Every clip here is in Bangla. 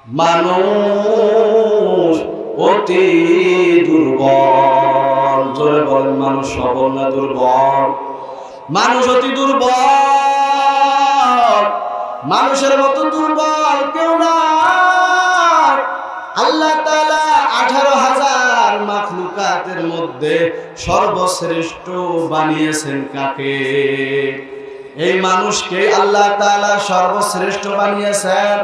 মানুষ অতি দুর্বল। জোরে বলেন, মানুষ সবল না দুর্বল? মানুষ অতি দুর্বল। মানুষের মতো দুর্বল কেউ নাই। আল্লাহ তাআলা 18,000 মাখলুকাতের মধ্যে সর্বশ্রেষ্ঠ বানিয়েছেন কাকে? এই মানুষকে আল্লাহ তাআলা সর্বশ্রেষ্ঠ বানিয়েছেন।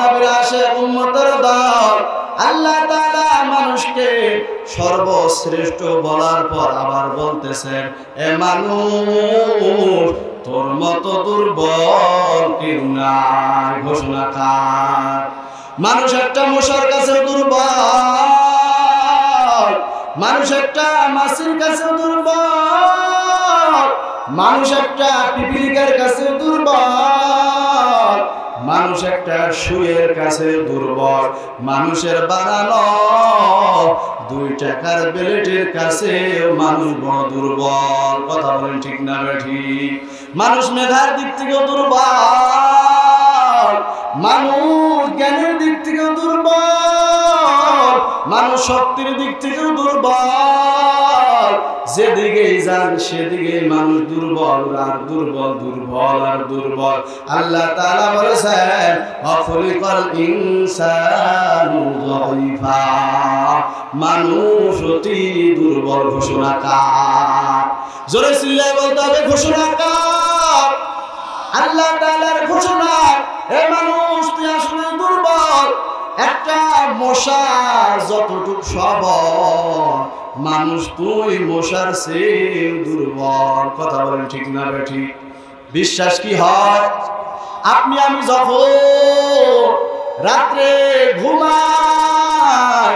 নবীর আশিক উম্মতের দল, আল্লাহ তাআলা মানুষকে সর্বশ্রেষ্ঠ বলার পর আবার বলতেছেন, এ মানুষ তোর মতো দুর্বল কেউ নাই। ঘোষণা কার? মানুষ একটা মশার কাছে দুর্বল, মানুষ একটা মাছির কাছে দুর্বল, মানুষ একটা পিপিলিকার কাছে দুর্বল, মানুষ একটা সুয়ের কাছে দুর্বল, মানুষের বানানো 2 টাকার বেলেটের কাছে মানুষ বড় দুর্বল। কথা বলেন ঠিক না ঠিক? মানুষ মেধার দিক থেকেও দুর্বল, মানুষ জ্ঞানের দিক থেকেও দুর্বল, মানুষ শক্তির দিক থেকেও দুর্বল। যেদিকেই যান সেদিকে মানুষ দুর্বল আর দুর্বল, দুর্বল আর দুর্বল। আল্লাহ তাআলা বলেছেন, অখলিকাল ইনসানু যায়ফা, মানুষ অতি দুর্বল। ঘোষণা কার? জোরে চিল্লায় বলতে হবে, ঘোষণা কার? আল্লাহ তাআলার ঘোষণা। এ মানুষ তুই আসলে দুর্বল। একটা মশা যতটুক সবল, মানুষ তুই মশার চেয়ে দুর্বল। কথা বলেন ঠিক না ঠিক? বিশ্বাস কি হয়? আপনি আমি যখন রাত্রে ঘুমাই,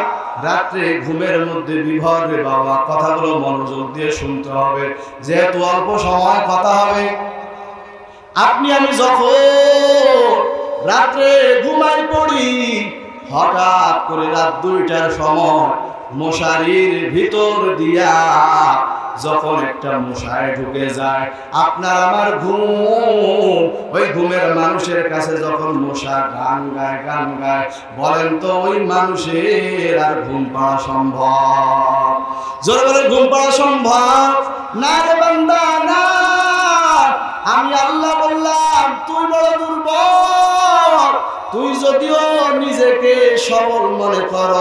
রাত্রে ঘুমের মধ্যে বিভোর রে বাবা, কথাগুলো মনোযোগ দিয়ে শুনতে হবে, যেহেতু অল্প সময় কথা হবে। আপনি আমি যখন রাত্রে ঘুমাই পড়ি, হঠাৎ করে রাত 2টার সময় মশারির ভিতর দিয়া যখন একটা মশায় ঢুকে যায়, আপনার আমার ঘুম, ওই ঘুমের মানুষের কাছে যখন মশা গান গায়, গান গায়, বলেন তো ওই মানুষের আর ঘুম পাওয়া সম্ভব? জোরে বলে, ঘুম পাওয়া সম্ভব না রে বান্দা, না। আমি আল্লাহ বললাম, তুই বড় দুর্বল। তুই যদিও নিজেকে সবল মনে কর,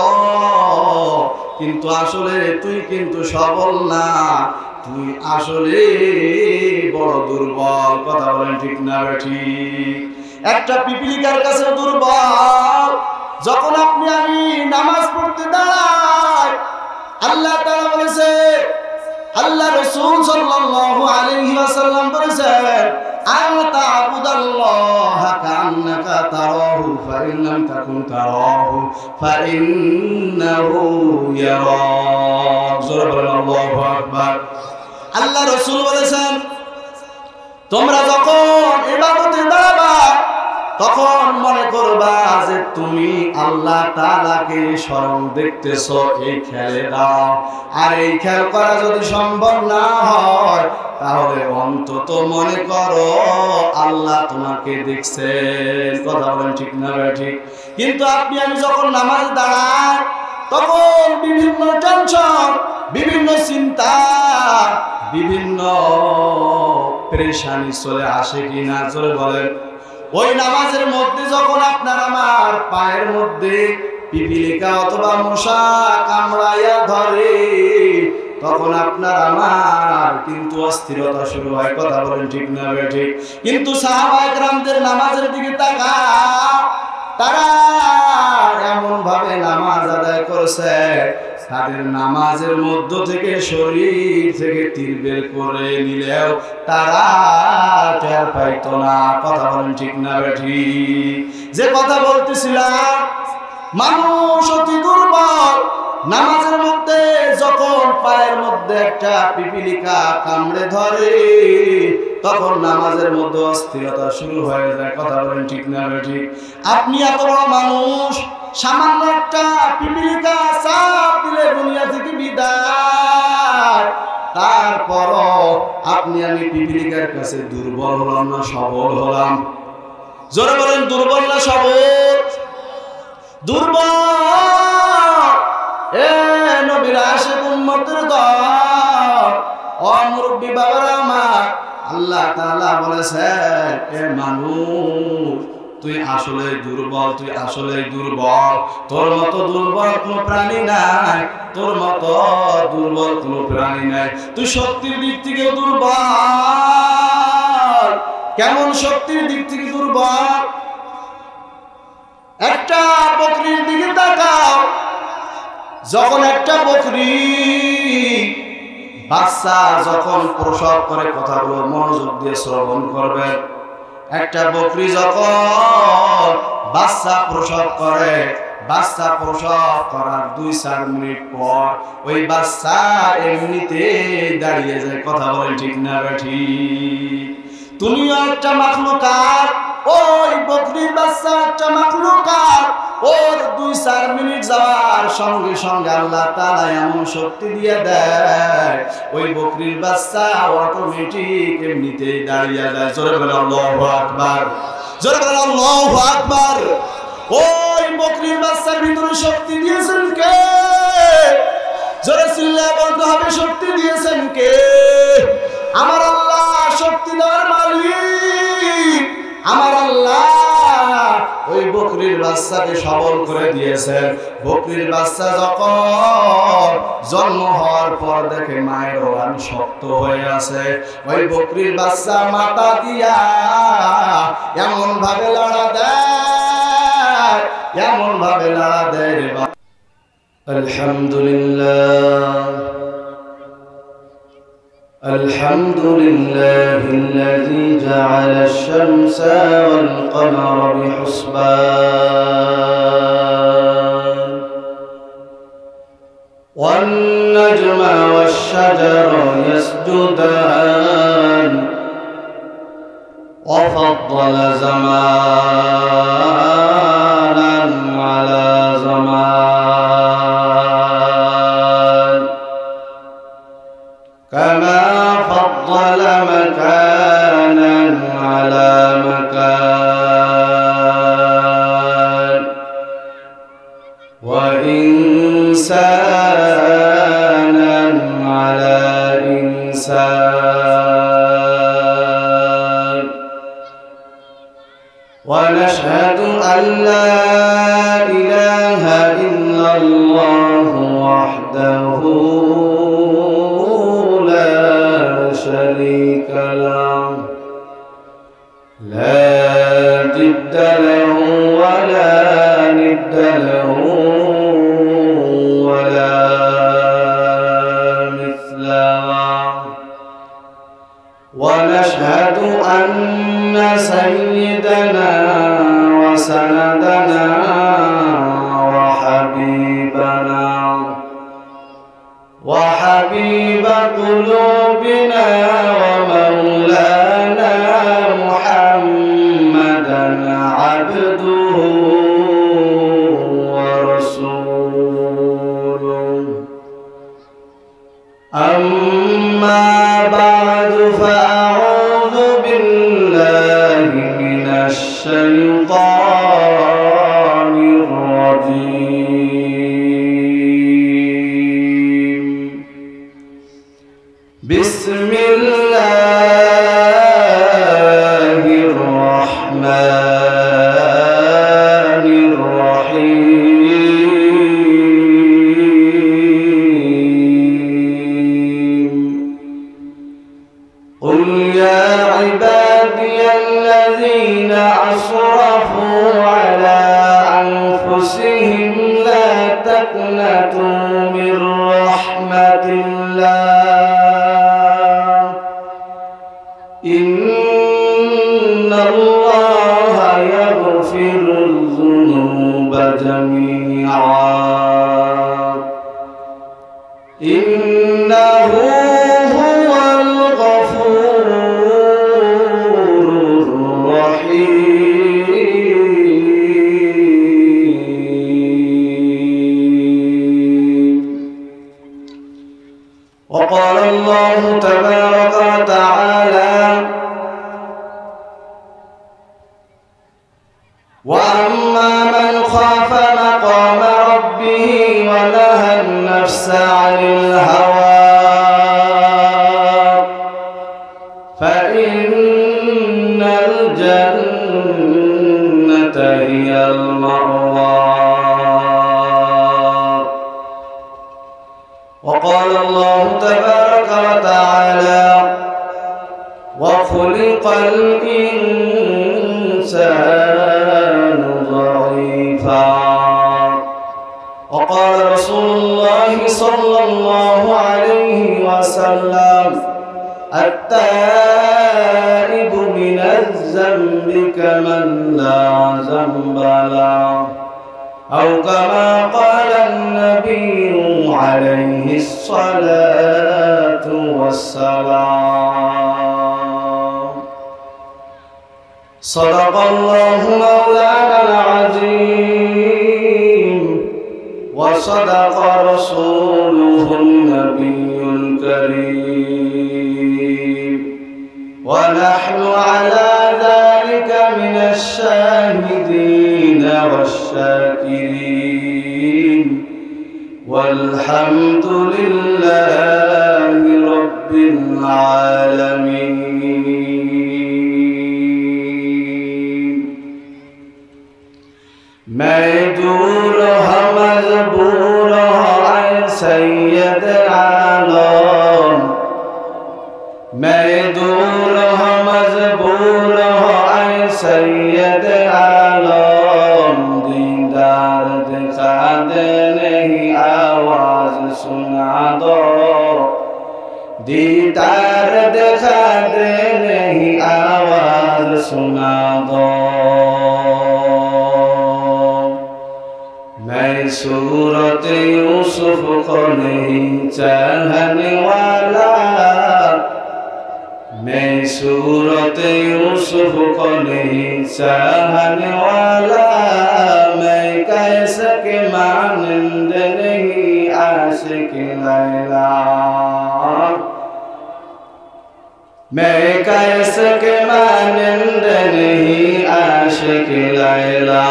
কিন্তু আসলে তুই কিন্তু সবল না, তুই আসলে বড় দুর্বল। কথা বলেন ঠিক না ঠিক? একটা পিপিলিকার কাছে দুর্বল। যখন আপনি আমি নামাজ পড়তে দাঁড়াই, আল্লাহ তাআলা বলেছে, আল্লাহ রাসূল সাল্লাল্লাহু আলাইহি ওয়াসাল্লাম বলেছেন, আ'তাবুদাল্লাহা কান্নাকা তারাহু ফাইন লাম তাকুন তারাহু ফাইন্নাহু ইয়ারাক। আল্লাহু আকবার। আল্লাহ রাসূল বলেছেন, তোমরা যখন ইবাদতে দাঁড়াবা তখন মনে করবা যে তুমি আল্লাহ তাআলাকে স্বয়ং দেখতেছো, এই খেয়ালে দাও। আর এই খেয়াল করা যদি সম্ভব না হয়, তাহলে অন্তত মনে করো আল্লাহ তোমাকে দেখছেন। কথা বলেন ঠিক না ঠিক? কিন্তু আপনি আমি যখন নামাজ দাঁড়াই, তখন বিভিন্ন টেনশন, বিভিন্ন চিন্তা, বিভিন্ন পেরেশানি চলে আসে কিনা? জোরে বলেন। ওই নামাজের মধ্যে যখন আপনার আমার পায়ের মধ্যে পিপিলিকা অথবা মশা কামড়াইয়া ধরে, তখন আপনার আমার কিন্তু অস্থিরতা শুরু হয়। কথা বলেন ঠিক না ঠিক? কিন্তু সাহাবায়ে কেরামদের নামাজের দিকে তাকা, তারা এমন ভাবে নামাজ আদায় করেছে, তাদের নামাজের মধ্য থেকে শরীর থেকে তীর বের করে নিলেও তারা টের পাইতো না। কথা বলেন ঠিক না ঠিক? যে কথা বলতেছিলাম, মানুষ অতি দুর্বল। নামাজের মধ্যে যখন পায়ের মধ্যে একটা পিপিলিকা কামড়ে ধরে, তখন নামাজের মধ্যে অস্থিরতা শুরু হয়ে যায়। কথা বলেন ঠিক না ঠিক? আপনি এত বড় মানুষ, সামান্য একটা পিপিলিকা চাপ দিলে দুনিয়া থেকে বিদায়। তারপরও আপনি আমি পিপিলিকার কাছে দুর্বল হলাম না সবল হলাম? জোরে বলেন, দুর্বল না সবল? দুর্বল। এ নবীর আশিক উম্মতের দল, ও মুরব্বী বাবারা আমার, আল্লাহ তাআলা বলেছেন, এ মানুষ তুই আসলে দুর্বল, তুই আসলে দুর্বল। তোর মতো দুর্বল কোনো প্রাণী নাই, তোর মতো দুর্বল কোনো প্রাণী নাই। তুই শক্তির দিক থেকে দুর্বল। কেমন শক্তির দিক থেকে দুর্বল? একটা বকরির দিকে তাকাও। যখন একটা বকরি বাচ্চা যখন প্রসব করে, কথাগুলো মনোযোগ দিয়ে শ্রবণ করবেন। একটা বকরি যখন বাচ্চা প্রসব করে, বাচ্চা প্রসব করার 2-4 মিনিট পর ওই বাচ্চা এমনিতে দাঁড়িয়ে যায়। কথা বলেন ঠিক না ঠিক? তুমিও একটা মাখলুকাত, ওই বকরির বাচ্চা একটা মাখলুকাত। ওর 2-4 মিনিট যাওয়ার সঙ্গে সঙ্গে আল্লাহ তাআলা এমন শক্তি দিয়ে দেয়, ওই বকরির বাচ্চা অটোমেটিক এমনিতেই দাঁড়িয়ে যায়। জোরে বলেন আল্লাহু আকবার, জোরে বলেন আল্লাহু আকবার। ওই বকরির বাচ্চার ভিতরে শক্তি দিয়েছেন কে? জোরে চিল্লায়ে বলতে হবে, শক্তি দিয়েছেন কে? আমার আল্লাহ শক্তি দেওয়ার মালিক। আমার আল্লাহ ওই বকরির বাচ্চাকে সবল করে দিয়েছেন। বকরির বাচ্চা যখন জন্ম হওয়ার পর দেখে মায়ের ওলান শক্ত হয়ে আছে, ওই বকরির বাচ্চা মাথা দিয়া এমন ভাবে লড়া দেয়, এমন ভাবে লড়া দেয় রে বাবা। আলহামদুলিল্লাহ, الحمد لله الذي جعل الشمس والقمر بحسبان والنجم والشجر يسجدان وفضل زمانا على زمان كما فضل مكانا على مكان وإنسانا على إنسان. ونشهد أن لا إله إلا الله وحده شريك له، لا ضد له ولا ند له ولا مثل له. ونشهد أن سيدنا وسندنا وحبيبنا وحبيب قلوبنا ومولانا محمدا عبده ورسوله. أما بعد فأعوذ بالله من الشيطان الرجيم. بسم الله الرحمن الرحيم. قل يا عبادي الذين أسرفوا على أنفسهم لا تقنطوا من رحمة الله، إن الله يغفر الذنوب جميعا، إنه هو الغفور الرحيم. وقال الله تبارك وتعالى: وأما من خاف مقام المأوى. وقال الله تبارك وتعالى: وخلق الإنسان ضعيفا. وقال رسول الله صلى الله عليه وسلم: التائب من الذنب كمن لا ذنب له، أو كما قال النبي عليه الصلاة والسلام. صدق الله مولانا العظيم، وصدق رسوله النبي الكريم، ونحن على ذلك من الشاهدين والشاكرين، والحمد لله رب العالمين. میں دور مجبور اے سید عالم، میں دور مجبور اے سید عالم، دیدار دکھا دے نہیں آواز سنا دو، دیدار دکھا دے نہیں آواز سنا دو. میں صورت یوسف کو نہیں چاہنے والا، میں صورت یوسف کو نہیں چاہنے والا، میں کیسے کے مانند نہیں عاشق لیلا، میں کیسے کے مانند نہیں عاشق لیلا.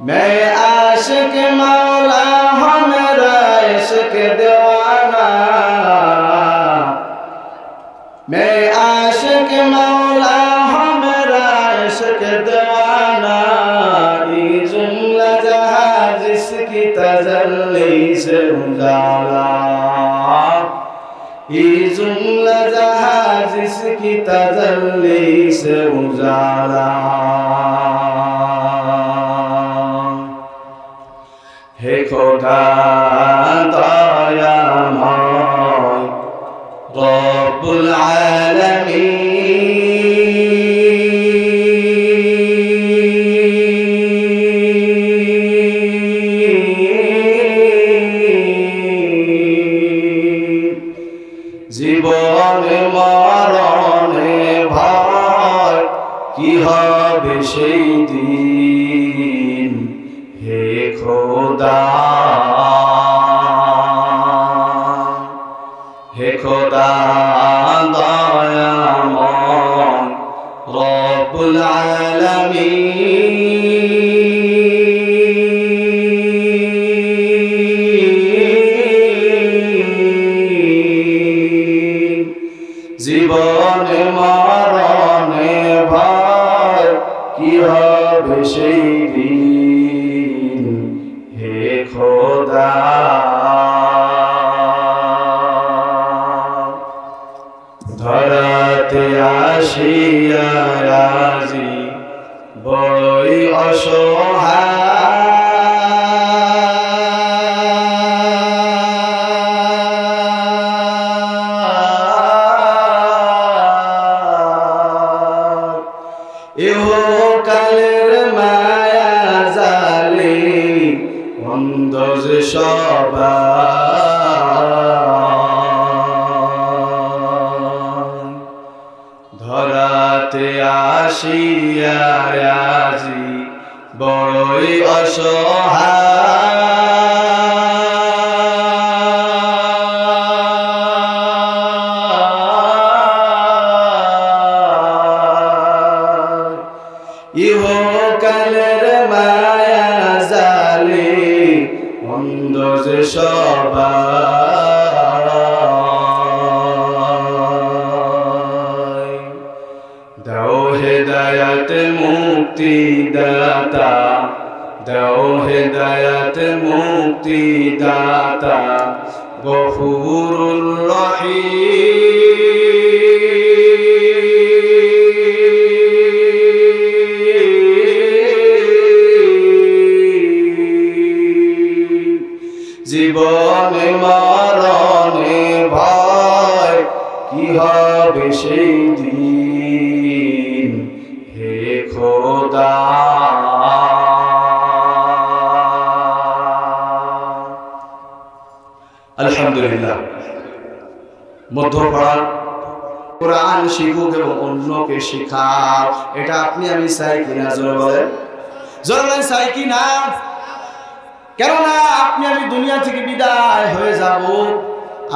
میں عاشق مولا ہوں میرا عشق دیوانہ، میں عاشق مولا ہوں میرا عشق دیوانہ. یہ جملہ جہاں جس کی تجلی سے اجالا، یہ جملہ جہاں جس کی تجلی سے اجالا. ہے خدا دایامای رب العالمین. জীবন মরণে ভয় কি হবে সেই দিন, হে খোদা হে খোদা দয়াময় রব্বুল আলামিন. জীবন মরণে ভয় কি হবে সেই দিন, হে খোদা. ধরাতে আসিয়া আজি বড়ই অসহায়, ইহকালের মায়া জালে অন্ধ যে সবাই. ধরাতে আসিয়া আজি বড়ই অসহায়, ইহকালের মায়া জালে অন্ধ যে সবাই. দাও হেদায়েত হেদায়েত মুক্তি দাতা, দাও হেদায়েত মুক্তি দাতা, গফুরুর রহিম। জীবনে মরণে ভয়, কি হবে সেই দিন, হে খোদা। আলহামদুলিল্লাহ, মধ্যপাড়ার কোরআন শিখুক এবং অন্যকে শেখাক, এটা আপনি আমি চাই কিনা? জোরে বলেন, জোরে বলেন, চাই কিনা? কেননা আপনি আমি দুনিয়া থেকে বিদায় হয়ে যাব,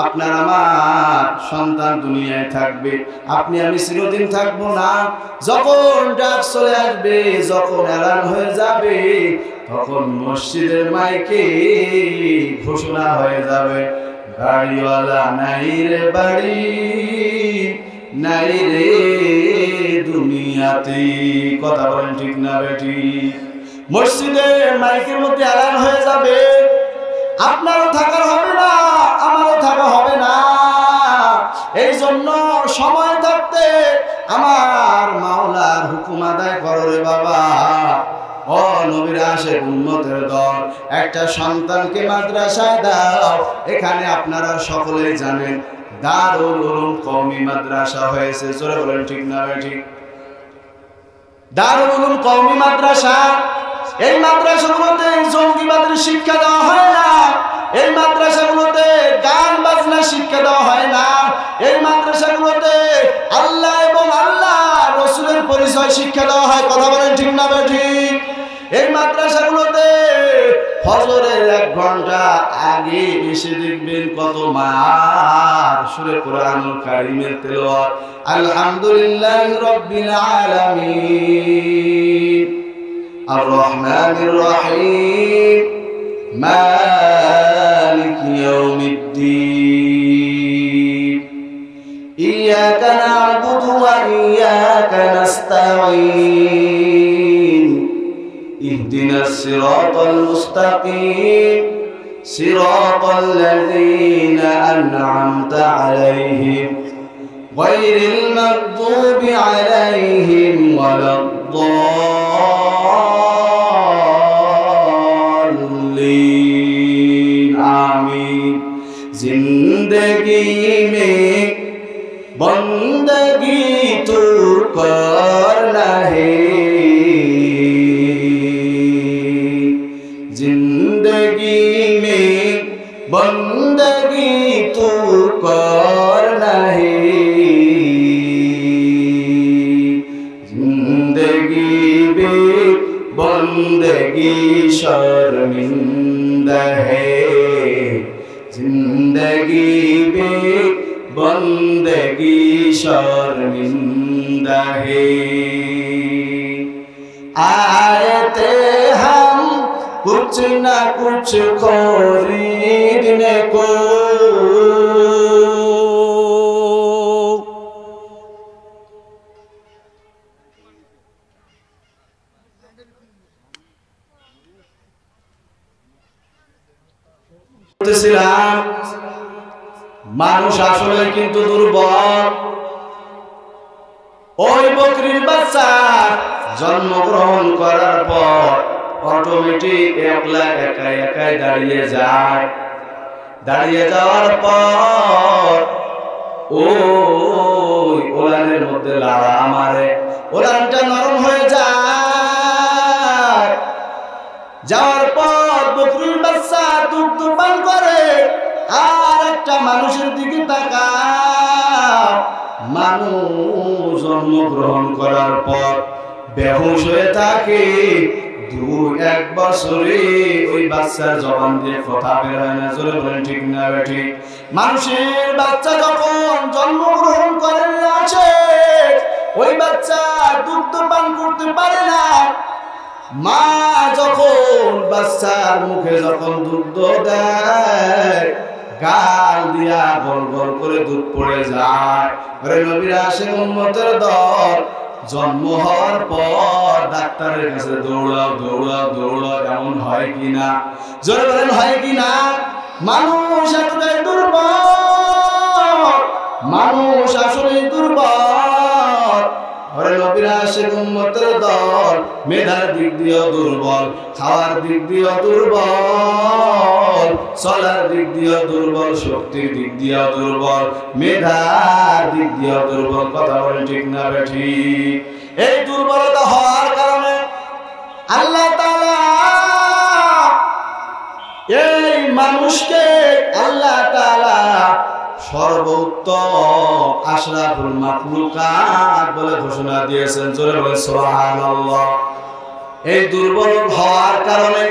আপনার আমার সন্তান দুনিয়ায় থাকবে, আপনি আমি চিরদিন থাকবো না। যখন ডাক চলে আসবে, যখন এলান হয়ে যাবে, তখন মসজিদের মাইকে ঘোষণা হয়ে যাবে, বাড়িওয়ালা নাই রে বাড়ি, নাই রে দুনিয়াতে। কথা বলেন ঠিক না বেটি? মসজিদের মাইকের মধ্যে এলান হয়ে যাবে, আপনারও থাকার হবে না, আমারও থাকা হবে না। এই জন্য সময় থাকতে আমার মাওলার হুকুম আদায় করো রে বাবা। ও নবীর আশিক উম্মতের দল, একটা সন্তানকে মাদ্রাসায় দাও। এখানে আপনারা সকলেই জানেন দারুল উলুম কওমি মাদ্রাসা হয়েছে, জোরে বলেন ঠিক না ঠিক? দারুল উলুম কওমি মাদ্রাসা, এই মাদ্রাসাগুলোতে জঙ্গিবাদের শিক্ষা দেওয়া হয় না, এই মাদ্রাসাগুলোতে গান বাজনা শিক্ষা দেওয়া হয় না, এই মাদ্রাসাগুলোতে আল্লাহ এবং আল্লাহ রসুলের পরিচয় শিক্ষা দেওয়া হয়। কথা বলেন ঠিক না ঠিক? এই মাদ্রাসাগুলোতে ফজরের 1 ঘন্টা আগে এসে দেখবেন কত মার সুরে কোরআনুল কারীমের তেলাওয়াত। আলহামদুলিল্লাহি রাব্বিল আলামিন, আর রহমানির রহিম, মালিক ইয়াউমিদ্দিন, ইয়াকা না'বুদু ওয়া ইয়াকা নাস্তাঈন, ইহদিনাস সিরাতাল মুস্তাকিম, সিরাতাল লাযীনা আন'আমতা আলাইহিম, গায়রিল মাগদুবি আলাইহিম ওয়ালাদ-দাল্লিন। आमीन। जिंदगी में बंदगी तू करना है, जिंदगी में बंदगी तू करना है, जिंदगी में बंदगी शर्मिंदा है, जिंदगी में बंदगी शर्मिंदा है। आए थे हम कुछ न कुछ खरीदने को, মানুষ আসলে কিন্তু দুর্বল। ওই বকরির বাচ্চা জন্মগ্রহণ করার পর অটোমেটিক একলা একাই দাঁড়িয়ে যায়। দাঁড়িয়ে যাওয়ার পর ওই ওলানের মধ্যে লাড়া মারে, ওলানটা নরম হয়ে যায়। যাওয়ার পর বকরির বাচ্চা দুধ পান করে, আর একটা মানুষের দিকে তাকায়। মানুষ জন্মগ্রহণ করার পর বেহুশ হয়ে থাকে, 2-1 বছরে ওই বাচ্চার জবান দিয়ে কথা বের হয় না। জোরে বলেন ঠিক না ঠিক? মানুষের বাচ্চা যখন জন্মগ্রহণ করে আসে, ওই বাচ্চা দুধ পান করতে পারে না। মা যখন বাচ্চার মুখে যখন দুধ দেয়, গাল দিয়া গল গল করে দুধ পড়ে যায়। নবীর আশিক উম্মতের দল, জন্ম হওয়ার পর ডাক্তারের কাছে দৌড়াও দৌড়াও দৌড়াও, এমন হয় কিনা? জোরে বলেন হয় কিনা? মানুষ এতটাই দুর্বল, মানুষ আসলে দুর্বল। ওরে নবীর আশিক উম্মতের দল, মেধার দিক দিয়েও দুর্বল, খাওয়ার দিক দিয়েও দুর্বল, চলার দিক দিয়েও দুর্বল, শক্তির দিক দিয়েও দুর্বল, মেধার দিক দিয়েও দুর্বল। কথা বলেন ঠিক না ঠিক? এই দুর্বলতা হওয়ার কারণে আল্লাহ তাআলা এই মানুষকে আল্লাহ তাআলা সর্বোত্তম আশরাফুল মাখলুকাত বলে ঘোষণা দিয়েছেন। জোরে বলেন সুবহানাল্লাহ। এই দুর্বল হওয়ার কারণে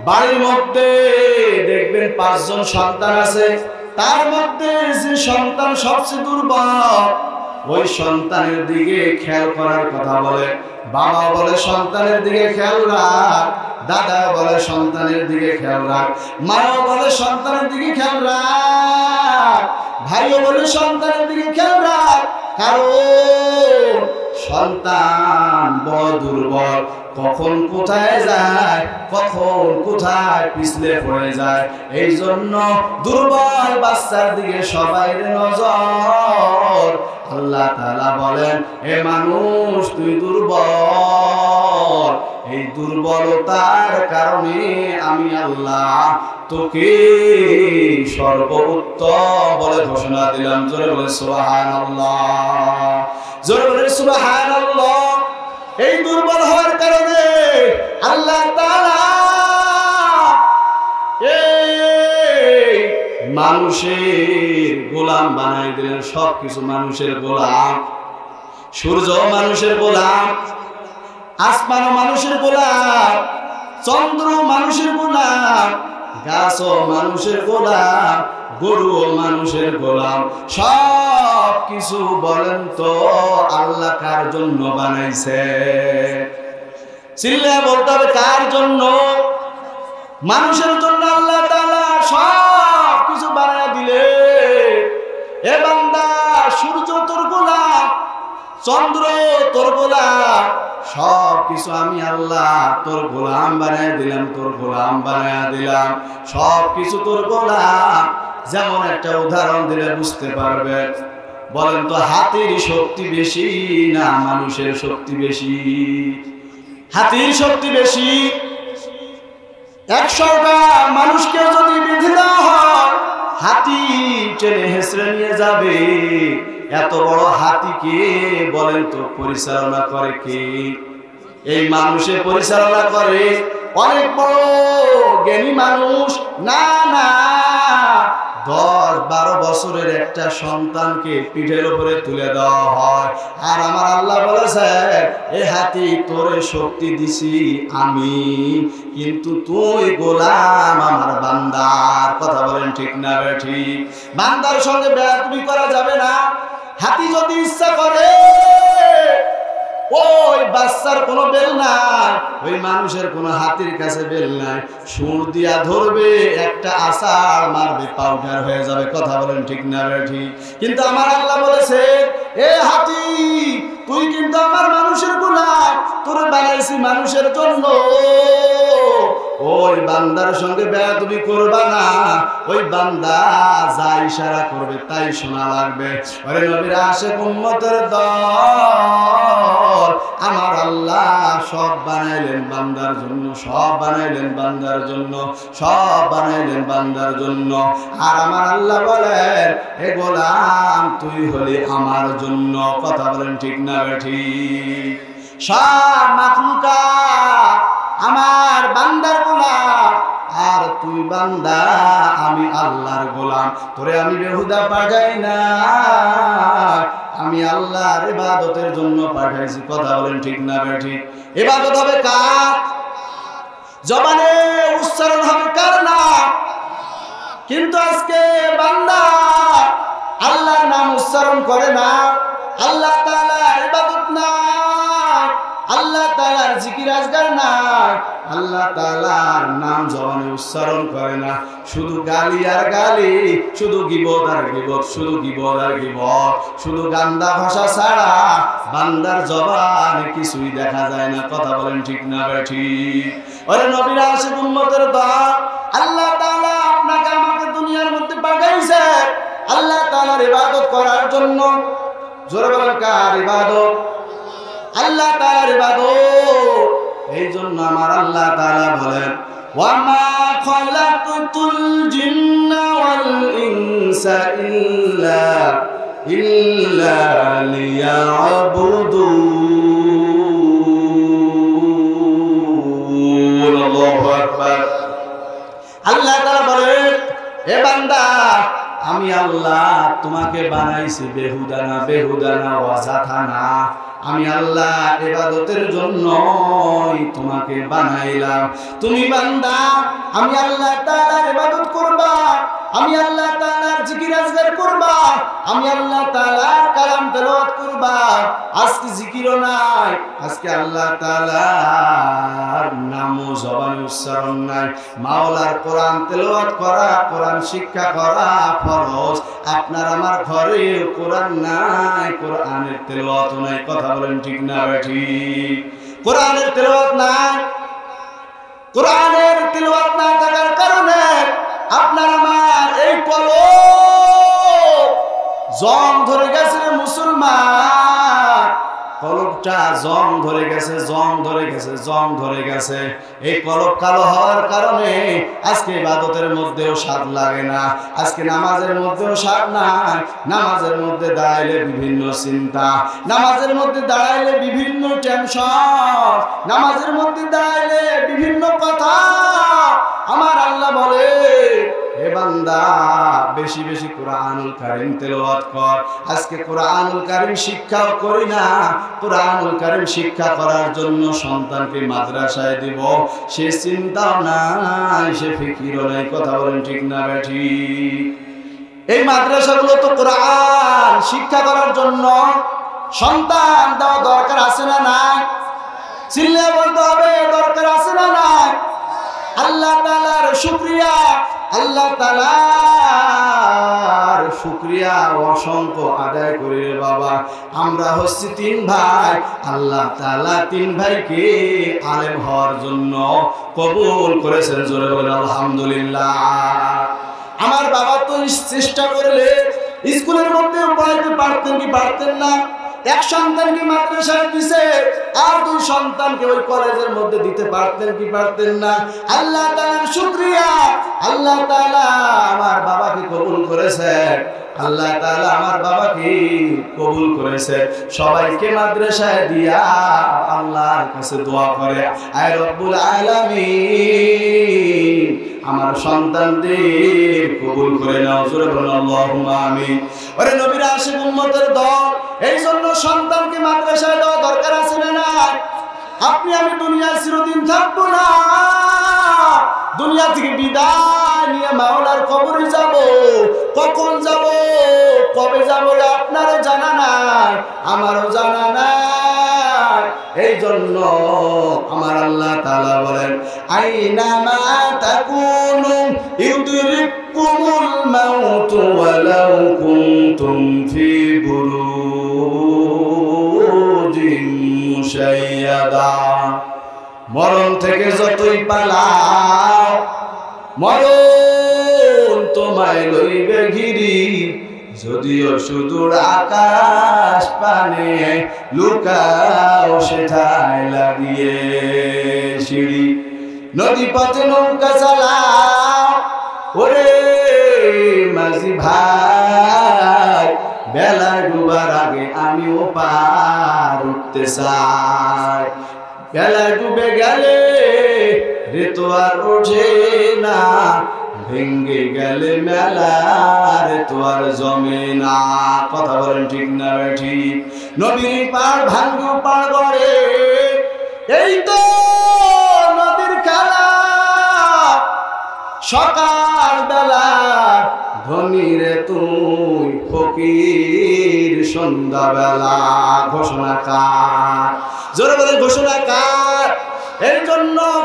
বাড়ির মধ্যে দেখবেন 5 জন সন্তান আছে, তার মধ্যে যে সন্তান সবচেয়ে দুর্বল ওই সন্তানের দিকে খেয়াল করার কথা বলে। বাবা বলে সন্তানের দিকে খেয়াল রাখ, দাদা বলে সন্তানের দিকে খেয়াল রাখ, মাও বলে সন্তানের দিকে খেয়াল রাখ, ভাইও বলে সন্তানের দিকে খেয়াল রাখ। কারণ সন্তান বড় দুর্বল, কখন কোথায় যায়, কখন কোথায় পিছলে পড়ে যায়। এই জন্য দুর্বল বাচ্চার দিকে সবাই নজর। আল্লাহ তাআলা বলেন, এ মানুষ তুই দুর্বল, এই দুর্বলতার কারণে আমি আল্লাহ তোকে সর্বোত্তম বলে ঘোষণা দিলাম। জোরে বলে সুবহানাল্লাহ, জোরে বলে সুবহানাল্লাহ। এই দুর্বল হওয়ার কারণে আল্লাহ তাআলা এই মানুষের গোলাম বানাই দিলেন। সবকিছু মানুষের গোলাম, সূর্য মানুষের গোলাম, আসমান মানুষের গোলাম, চন্দ্র মানুষের গোলাম, গাছও মানুষের গোলাম, গরুও মানুষের গোলাম। সব কিছু বলেন তো আল্লাহ কার জন্য বানাইছে? চিল্লায়া বলতে হবে কার জন্য? মানুষের জন্য আল্লাহ তাআলা সব কিছু বানায়া দিলে। এ বান্দা, সূর্য তোর গোলাম, চন্দ্র তোর গোলাম, সব কিছু আমি আল্লাহ তোর গোলাম বানায় দিলাম, তোর গোলাম বানায় দিলাম, সব কিছু তোর গোলাম। যেমন একটা উদাহরণ দিলে বুঝতে পারবে। বলেন তো, হাতির শক্তি বেশি না মানুষের শক্তি বেশি? হাতির শক্তি বেশি। 100টা মানুষকে যদি বেঁধে দেওয়া হয়, হাতি টেনে হেঁচড়ে নিয়ে যাবে। এত বড় হাতিকে বলেন তো পরিচালনা করে কে? এই মানুষে পরিচালনা করে অনেক বড় জ্ঞানী মানুষ। না না, 10-12 বছরের একটা সন্তানকে পিঠের উপরে তুলে দেওয়া হয়। আর আমার আল্লাহ বলেছে, এ হাতি তোরে শক্তি দিছি আমি, কিন্তু তুই গোলাম আমার বান্দার। কথা বলেন ঠিক না ঠিক? বান্দার সঙ্গে বেয়াদবি করা যাবে না। হাতি যদি ইচ্ছা করে ওই বাচ্চার কোনো বেল নাই, ওই মানুষের কোনো হাতির কাছে বেল নাই, সুর দিয়া ধরবে, একটা আছাড় মারবে, পাউডার হয়ে যাবে। কথা বলেন ঠিক না ঠিক? কিন্তু আমার আল্লাহ বলেছে, এ হাতি তুই কিন্তু আমার মানুষের গোলাম, তোর বানাইছি মানুষের জন্য। ওই বান্দার সঙ্গে বেয়াদবি করবা না। ওই বান্দা যা ইশারা করবে তাই শোনা লাগবে। ওরে নবীর আশিক উম্মতের দল, আমার আল্লাহ সব বানাইলেন বান্দার জন্য, সব বানাইলেন বান্দার জন্য, সব বানাইলেন বান্দার জন্য। আর আমার আল্লাহ বলেন, হে গোলাম তুই হলি আমার জন্য। কথা বলেন ঠিক না ঠিক? সব মাখলুকাত আমার বান্দার গোলাম, আর তুই বান্দা আমি আল্লাহর গোলাম। তোরে আমি বেহুদা পাঠাই না, আমি আল্লাহর ইবাদতের জন্য পাঠাইছি। কথা বলেন ঠিক না ঠিক? ইবাদত হবে কার? জবানে উচ্চারণ হবে কার না? কিন্তু আজকে বান্দা আল্লাহর নাম উচ্চারণ করে না, আল্লাহ তাআলার ইবাদত না, আল্লাহ তাআলা তাআলার জিকির আজকার নাই, আল্লাহ তাআলার নাম জবানে উচ্চারণ করে না, শুধু গালি আর গালি, শুধু গীবত আর গীবত, শুধু গীবত আর গীবত, শুধু গান্দা ভাষা ছাড়া বান্দার জবানে কিছুই দেখা যায় না। কথা বলেন ঠিক না ঠিক? ওরে নবীর আশিক উম্মতের দল, আল্লাহ তাআলা আপনাকে আমাকে দুনিয়ার মধ্যে পাঠাইছে আল্লাহ তাআলার ইবাদত করার জন্য। জোরে বলেন কার ইবাদত? আল্লাহ তাআলার ইবাদত। এই জন্য আমার আল্লাহ তাআলা বলেন, ওয়া মা খালাকতুল জিন্না ওয়াল ইনসা ইল্লা লিয়াবুদুন। আল্লাহু আকবার। আল্লাহ তাআলা বলেন, হে বান্দা, আমি আল্লাহ তোমাকে বানাইছি বেহুদা না অযথা না। আমি আল্লাহ ইবাদতের জন্যই তোমাকে বানাইলাম। তুমি বান্দা আমি আল্লাহ তাআলার ইবাদত করবা, আমি আল্লাহ তাআলার জিকির আজকার করবা, আমি আল্লাহ তাআলার কালাম তেলাওয়াত করবা। আজকে জিকিরও নাই, আজকে আল্লাহ তাআলার নামও জবানে উচ্চারণ নাই। মাওলার কোরআন তেলাওয়াত করা, কোরআন শিক্ষা করা ফরজ। আপনার আমার ঘরে কোরআন নাই, কোরআনের তেলাওয়াত নাই। কথা বলেন ঠিক না ঠিক? কোরআনের তেলাওয়াত নাই। কোরআনের তেলাওয়াত না থাকার কারণে আপনার আমার এই কলব জং ধরে গেছে। মুসলমান কলবটা জং ধরে গেছে, জং ধরে গেছে, জং ধরে গেছে। এই কলব কালো হওয়ার কারণে আজকে ইবাদতের মধ্যেও স্বাদ লাগে না, আজকে নামাজের মধ্যেও স্বাদ নাই। নামাজের মধ্যে দাঁড়াইলে বিভিন্ন চিন্তা, নামাজের মধ্যে দাঁড়াইলে বিভিন্ন টেনশন, নামাজের মধ্যে দাঁড়াইলে বিভিন্ন কথা। আমার আল্লাহ বলে, হে বান্দা বেশি বেশি কোরআনুল কারীম তেলাওয়াত কর। আজকে কোরআনুল কারীম শিক্ষাও করি না। কোরআনুল কারীম শিক্ষা করার জন্য সন্তানকে মাদ্রাসায় দিব, সে চিন্তাও নাই, সে ফিকিরও নাই। কথা বলেন ঠিক না ঠিক? এই মাদ্রাসাগুলো তো কোরআন শিক্ষা করার জন্য। সন্তান দেওয়া দরকার আছে না নাই? চিল্লা বলতে হবে, দরকার আছে না নাই? আল্লাহ তাআলার শুকরিয়া, আল্লাহ তাআলার শুকরিয়া অসংখ্য আদায় করি রে বাবা। আমরা হচ্ছি 3 ভাই, আল্লাহ তাআলা 3 ভাইকে আলেম হওয়ার জন্য কবুল করেছেন। জোরে বলেন আলহামদুলিল্লাহ। আমার বাবা তো চেষ্টা করলে স্কুলের মধ্যে পড়াইতে পারতেন কি পারতেন না? এক সন্তানকে মাদ্রাসায় দিছে, আর 2 সন্তানকে ওই কলেজের মধ্যে দিতে পারতেন কি পারতেন না? আল্লাহ তাআলার শুকরিয়া, আল্লাহ তাআলা আমার বাবাকে কবুল করেছেন, আল্লাহ তাআলা আমার বাবাকে কবুল করেছে। সবাইকে মাদ্রাসায় দিয়া আল্লাহর কাছে দোয়া করে, আয় রব্বুল আলামিন আমার সন্তানদের কবুল করে নাও। জোরে বলুন আল্লাহুম্মা আমিন। ওরে নবীর আশিক উম্মতের দল, এই জন্য সন্তানকে মাদ্রাসায় দেওয়া দরকার আছে না নাই? আপনি আমি দুনিয়ায় চিরদিন থাকবো না, দুনিয়া থেকে বিদায় নিয়ে মাওলার কবরে যাব। কখন যাব, কবে যাব আপনারও জানা নাই, আমারও জানা নাই। এই জন্য আমার আল্লাহ তাআলা বলেন, আইনামা তাকুনু ইউদরিকুমুল মাউত ওয়ালাউ কুনতুম ফি বুরুজিন মুশাইয়াদা। মরণ থেকে যতই পালাও, মরণ তোমায় লইবে ঘিরি। যদিও সুদূর আকাশ পানে লুকাও সেথায় লাগিয়ে সিঁড়ি। নদী পথে নৌকা চালাও, ওরে মাঝি ভাই, বেলা ডুবার আগে আমিও পার উঠতে চাই। বেলা ডুবে গেলে রে তো আর ওঠে না, ভেঙ্গে গেলে মেলা রে তো আর জমে না। কথা বলেন ঠিক না ঠিক? নদীর পাড় ভাঙ্গু পাড় গড়ে, এই তো নদীর খেলা। সকাল বেলা ধনী রে তুই ফকির, সন্ধ্যা বেলা ঘোষণা কার? জোরে বলে ঘোষণা কার?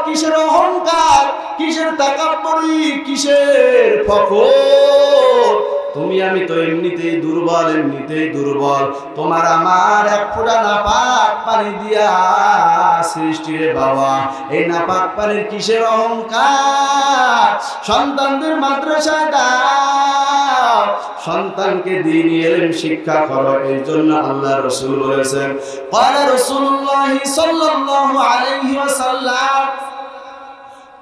কিসের অহংকার, কিসের তাকাব্বুরি, কিসের ফখর? তুমি আমি তো এমনিতেই দুর্বল, এমনিতেই দুর্বল। তোমার আমার এক ফোঁটা নাপাক পানি দিয়া সৃষ্টি রে বাবা। এই নাপাক পানির কিসের অহংকার? সন্তানদের মাদ্রাসায় দাও, সন্তানকে দ্বীনি ইলম শিক্ষা করো। এই জন্য আল্লাহ রাসূল বলেছেন, ক্বালা রাসূলুল্লাহ সাল্লাল্লাহু আলাইহি ওয়াসাল্লাম,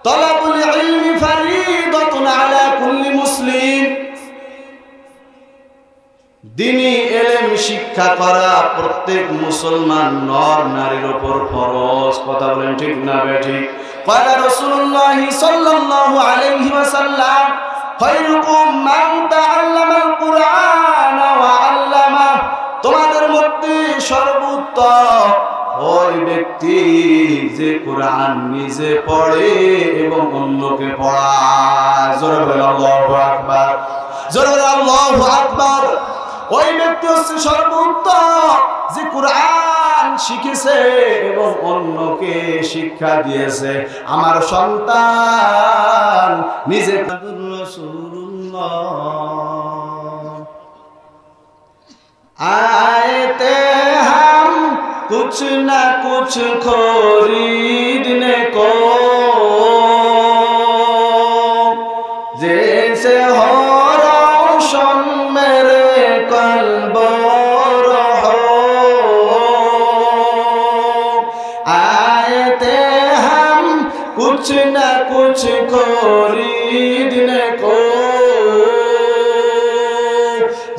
তালাবুল ইলমি ফারিদাতুন আলা কুল্লি মুসলিম। দ্বীনি ইলম শিক্ষা করা প্রত্যেক মুসলমান নর নারীর উপর ফরজ। কথা বলেন ঠিক না বেঠিক? ক্বালা রাসূলুল্লাহ সাল্লাল্লাহু আলাইহি ওয়াসাল্লাম, খায়রুকুম মান তাআল্লামাল কুরআন ওয়া আল্লামা। তোমাদের মধ্যে সর্বোত্তম ওই ব্যক্তি যে কোরআন নিজে পড়ে এবং অন্যকে পড়ায়। জোরে বলেন আল্লাহু আকবার, জোরে বলেন আল্লাহু আকবার। ওই ব্যক্তি হচ্ছে সর্বোত্তম যে কোরআন শিখেছে এবং অন্যকে শিক্ষা দিয়েছে। আমার সন্তান নিজে রাসূলুল্লাহ आते हम कुछ न कुछ खरीदने को, जैसे हो रोशन मेरे कल्ब रहो। आते हम कुछ न कुछ खरीदने को,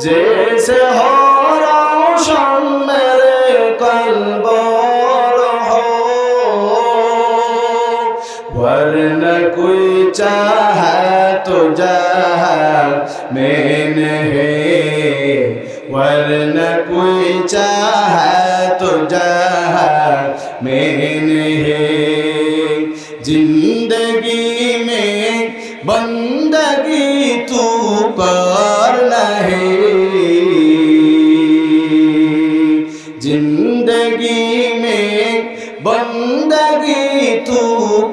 जैसे हो वरना कोई चाहे तो जहां में नहीं, वरना कोई चाहे तो जहां में नहीं। जिंदगी में बंदगी तू कर नहीं, जिंदगी में बंदगी तू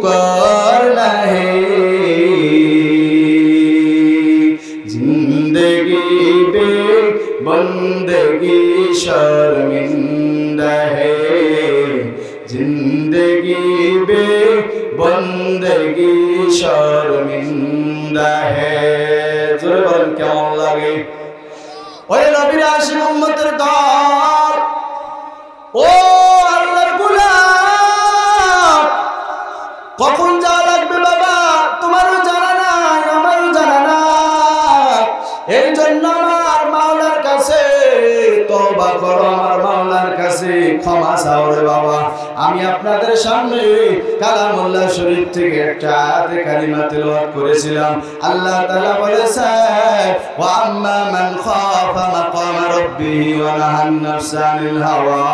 कर नहीं। जिंदगी बे बंदगी शर्मिंदा है, जिंदगी बे बंदगी शर्मिंदा है। जोरे बोलेন কেমন লাগে? ওই নবীর আশিক উম্মতের দল, ও আল্লাহর গোলাম, কখন যাওয়া লাগবে বাবা তোমারও জানা নাই, আমারও জানা নাই। এই জন্য আমার মাওলার কাছে তওবা করো, আমার মাওলার কাছে ক্ষমা চাও রে বাবা। আমি আপনাদের সামনে কালামুল্লাহ শরীফ থেকে একটা আয়াতে কারিমা তেলাওয়াত করেছিলাম। আল্লাহ তাআলা বলেছেন, ওয়া আম্মা মান খাফা মাকামা রাব্বিহি ওয়া নাহান নাফসা আনিল হাওয়া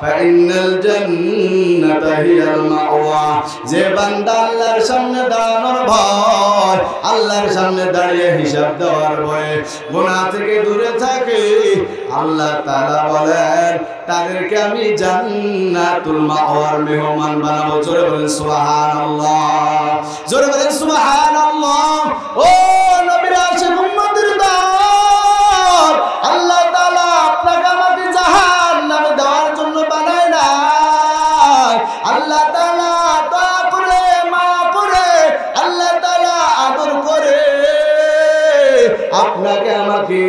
ফাইন্নাল জান্নাতা হিয়াল মাওয়া। যে বান্দা আল্লাহর সামনে দাঁড়ানোর ভয়, আল্লাহর সামনে দাঁড়িয়ে হিসাব দেওয়ার ভয়ে গুনাহ থেকে দূরে থাকে, আল্লাহ তাআলা বলেন তাদেরকে আমি জান্নাতুল মাওয়ার মেহমান বানাবো। জোরে বলেন সুবহানাল্লাহ, জোরে বলেন সুবহানাল্লাহ। ও নবীর আশিক উম্মতের দল, আল্লাহ তাআলা আপনাকে আমাকে জাহান্নামে দেওয়ার জন্য বানায় না। আল্লাহ তাআলা দয়া করে, মায়া করে, আল্লাহ তাআলা আদর করে আপনাকে আমাকে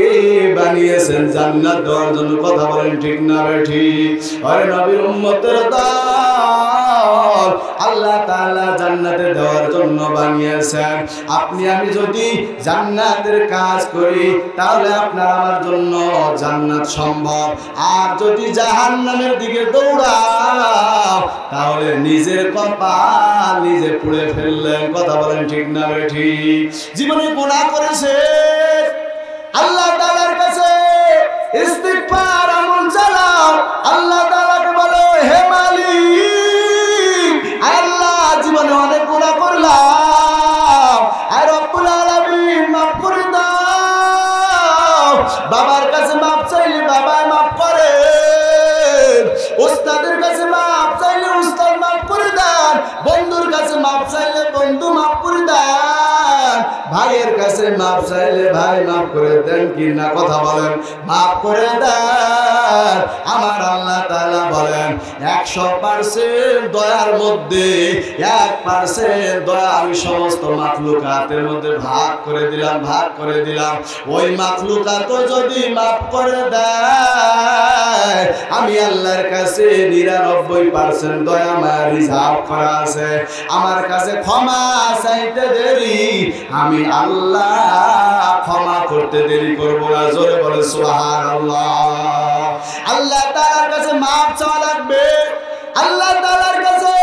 বানিয়েছেন জান্নাত দেওয়ার জন্য। কথা বলেন ঠিক না ঠিক? আরে নবীর উম্মতের দল, আল্লাহ তাআলা জান্নাতে দেওয়ার জন্য বানিয়েছেন। আপনি আমি যদি জান্নাতের কাজ করি তাহলে আপনার আমার জন্য জান্নাত সম্ভব। আর যদি জাহান্নামের দিকে দৌড়াও তাহলে নিজের কপাল নিজে পুড়ে ফেললেন। কথা বলেন ঠিক না ঠিক? জীবনে গুনাহ করেছে, আল্লাহ তাআলার কাছে ইস্তিগফার আমল চালাও। আল্লাহ তাআলাকে বলো, হে মালিক, আল্লাহ জীবনে অনেক গুনাহ করলাম, আর রব্বুল আলামিন মাফ করে দাও। বাবার কাছে মাফ চাইলে বাবা মাফ করে, উস্তাদের কাছে মাফ চাইলে উস্তাদ মাফ করে দেন, বন্ধুর কাছে মাপ চাইলে বন্ধু মাপ করে দেন, ভাইয়ের কাছে মাপ চাইলে ভাই মাপ করে দেন কি না? কথা বলেন, মাপ করে দেন। আমার আল্লাহ তাআলা বলেন 100% দয়ার মধ্যে 1% দয়া আমি সমস্ত মাখলুকাতের মধ্যে ভাগ করে দিলাম। ওই মাখলুকাত যদি মাফ করে দেয়, আমি আল্লাহর কাছে 99% দয়া আমার রিজার্ভ করা আছে। আমার কাছে ক্ষমা চাইতে দেরি, আমি আল্লাহ ক্ষমা করতে দেরি করব না। জোরে বলে সুবহানাল্লাহ। আল্লাহ তাআলার কাছে মাফ চাওয়া লাগবে। আল্লাহ তাআলার কাছে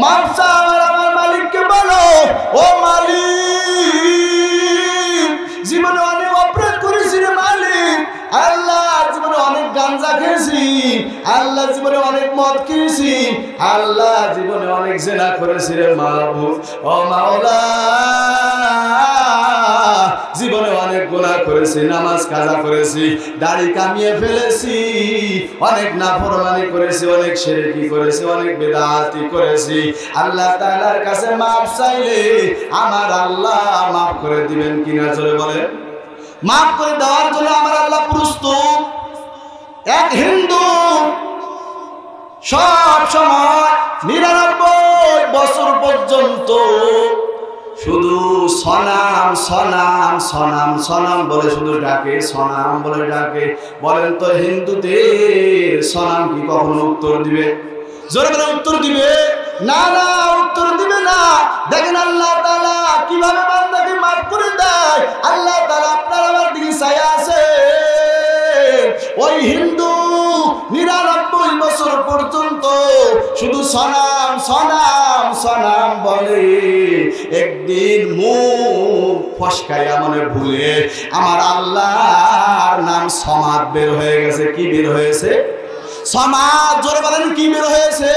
মাফ চাওয়ার আমার মালিককে বলো, ও মালিক, জীবনে অনেক অপরাধ করেছি রে মালিক। আল্লাহ জীবনে অনেক গাঞ্জা খেয়েছি, আল্লাহ জীবনে অনেক মদ খেয়েছি, আল্লাহ জীবনে অনেক জেনা করেছি রে মাহবুব। ও মাওলা, জীবনে অনেক গুনাহ করেছি, নামাজ কাজা করেছি, দাড়ি কামিয়ে ফেলেছি, অনেক নাফরমানি করেছি, অনেক শিরকি করেছি, অনেক বিদআতি করেছি। আল্লাহ তাআলার কাছে মাফ চাইলে আমার আল্লাহ মাফ করে দিবেন কিনা? জোরে বলেন। মাফ করে দেওয়ার জন্য আমার আল্লাহ প্রস্তুত। এক হিন্দু সব সময় 99 বছর পর্যন্ত শুধু সনাম সনাম সনাম সনাম বলে শুধু ডাকে, সনাম বলে ডাকে। বলেন তো হিন্দুদের সনাম কি কখনো উত্তর দিবে? জোরে বলে উত্তর দিবে? না না, উত্তর দিবে না। দেখেন আল্লাহ তাআলা কিভাবে বান্দাকে মাফ করে দেয়। আল্লাহ তাআলা আপনার আমার দিকে চাই আছে। ওই হিন্দু 99 বছর পর্যন্ত শুধু সনাম সনাম সনাম বলে, একদিন মুখ ফসকাইয়া মনে ভুলে আমার আল্লাহর নাম সমাদ বের হয়ে গেছে। কি বের হয়েছে? সমাদ। জোরে বলেন, কি বের হয়েছে?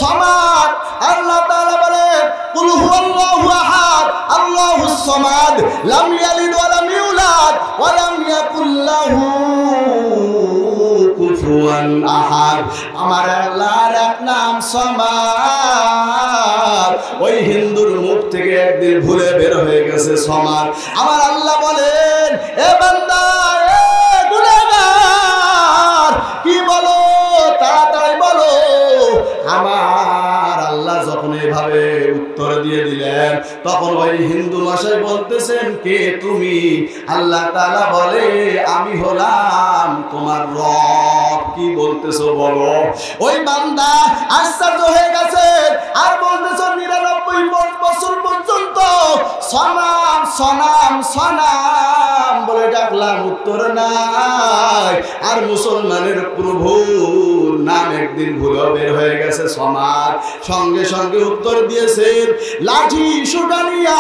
সমাদ। আল্লাহ তাআলা বলেন, কুল হুয়াল্লাহু আহাদ আল্লাহুস সামাদ লাম ইয়ালিদ ওয়া লাম ইউলাদ ওয়া লাম ইয়াকুল লাহু কুফুয়ান আহাদ। আমার আল্লাহর এক নাম সমাদ। ওই হিন্দুর মুখ থেকে একদিন ভুলে বের হয়ে গেছে সমাদ। আমার আল্লাহ বলেন, এ বান্দা, এ গুনাহগার, কি বলো? তাড়াতাড়ি বলো। আমার আল্লাহ যখন এভাবে উত্তর দিয়ে দিলেন, তখন ওই হিন্দু মশাই বলতেছেন, কে তুমি? আল্লাহ তাআলা বলে, আমি হলাম তোমার রব। কি বলতেছো বলো? ওই বান্দা আশ্চর্য হয়ে গেছে আর বলতেছো 99 বছর পর্যন্ত সনাম সনাম সনাম বলে ডাকলাম, উত্তর নাই। আর মুসলমানের প্রভুর নাম একদিন ভুলে বের হয়ে গেছে সমাজ। সঙ্গে সঙ্গে উত্তর দিয়েছেন, লাঠি সুটানিয়া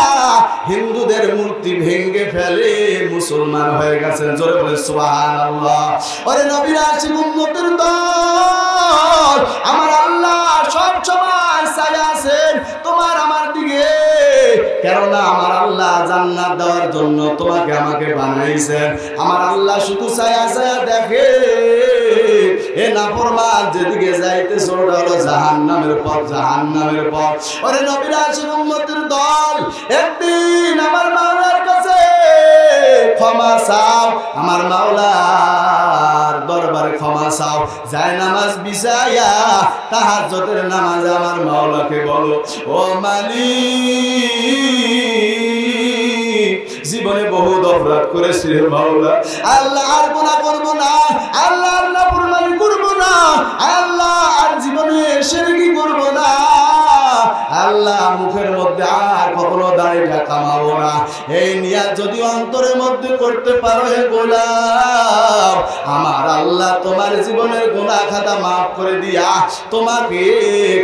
হিন্দুদের মূর্তি ভেঙে ফেলে মুসলমান হয়ে গেছেন। জোরে বলে সুবহানাল্লাহ। ওরে নবীর আশিক উম্মতের দল, আমার আল্লাহ সব সময় চাই আছেন তোমার আমার দিকে। কেননা আমার আল্লাহ জান্নাত দেওয়ার জন্য তোমাকে আমাকে বানাইছেন। আমার আল্লাহ শুধু ছায়া ছায়া দেখে। এ নাফরমান যেদিকে যাইতেছে ওটা হলো জাহান্নামের পথ, জাহান্নামের পথ। ওরে নবীর আশিক উম্মতের দল, একদিন আমার মাওলার কাছে ক্ষমা চাও, আমার মাওলার দরবারে ক্ষমা চাও। যায় নামাজ বিছাইয়া তাহাজ্জুদের নামাজে আমার মাওলাকে বলো, ও মালিক, জীবনে বহুত অপরাধ করেছি রে মাওলা। আল্লাহ আর গুনাহ করব না, আল্লাহ আর নাফরমানি করব না, আল্লাহ আর জীবনে শিরকি করব না, আল্লাহ মুখের মধ্যে আর কখনো দাড়িটা কামাবো না। এই নিয়াত যদি অন্তরের মধ্যে করতে পারো হে গোলাম, আমার আল্লাহ তোমার জীবনের গুনাহ খাতা মাফ করে দিয়া তোমাকে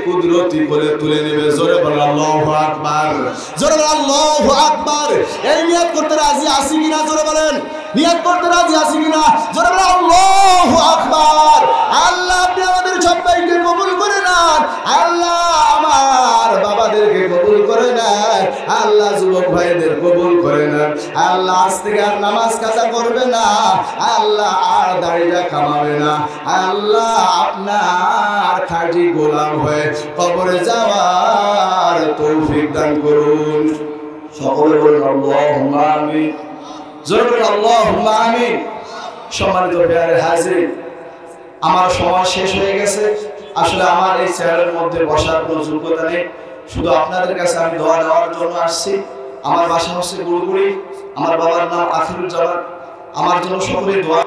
কুদরতি করে তুলে নেবে। জোরে বলো আল্লাহু আকবার, জোরে বলো আল্লাহু আকবার। এই নিয়াত করতে রাজি আছি কিনা? জোরে বলেন, নিয়াত করতে রাজি আছি কিনা? জোরে বলো আল্লাহু আকবার। আল্লাহ আপনি আমাদের সবাইকে কবুল করে নেন। আল্লাহ আমার বাবাদেরকে কবুল করে নেন। আল্লাহ যুবক ভাইদের কবুল করে নেন। আল্লাহ থেকে আর নামাজ কাজা করবে না, আল্লাহ আর দাড়িটা কামাবে না, আল্লাহ আপনার খাঁটি গোলাম হয়ে কবরে যাওয়ার তৌফিক দান করুন। সকলে বলুন আল্লাহুম্মা আমিন। জোরে বলুন আল্লাহুম্মা আমিন। সম্মানিত প্রিয় হাজির, আমার সময় শেষ হয়ে গেছে। আসলে আমার এই চেয়ারের মধ্যে বসার কোনো যোগ্যতা নেই, শুধু আপনাদের কাছে আমি দোয়া দেওয়ার জন্য আসছি। আমার বাসা হচ্ছে গুড়গুড়ি, আমার বাবার নাম আখিরুজ্জামান। আমার জন্য সকলেই দোয়া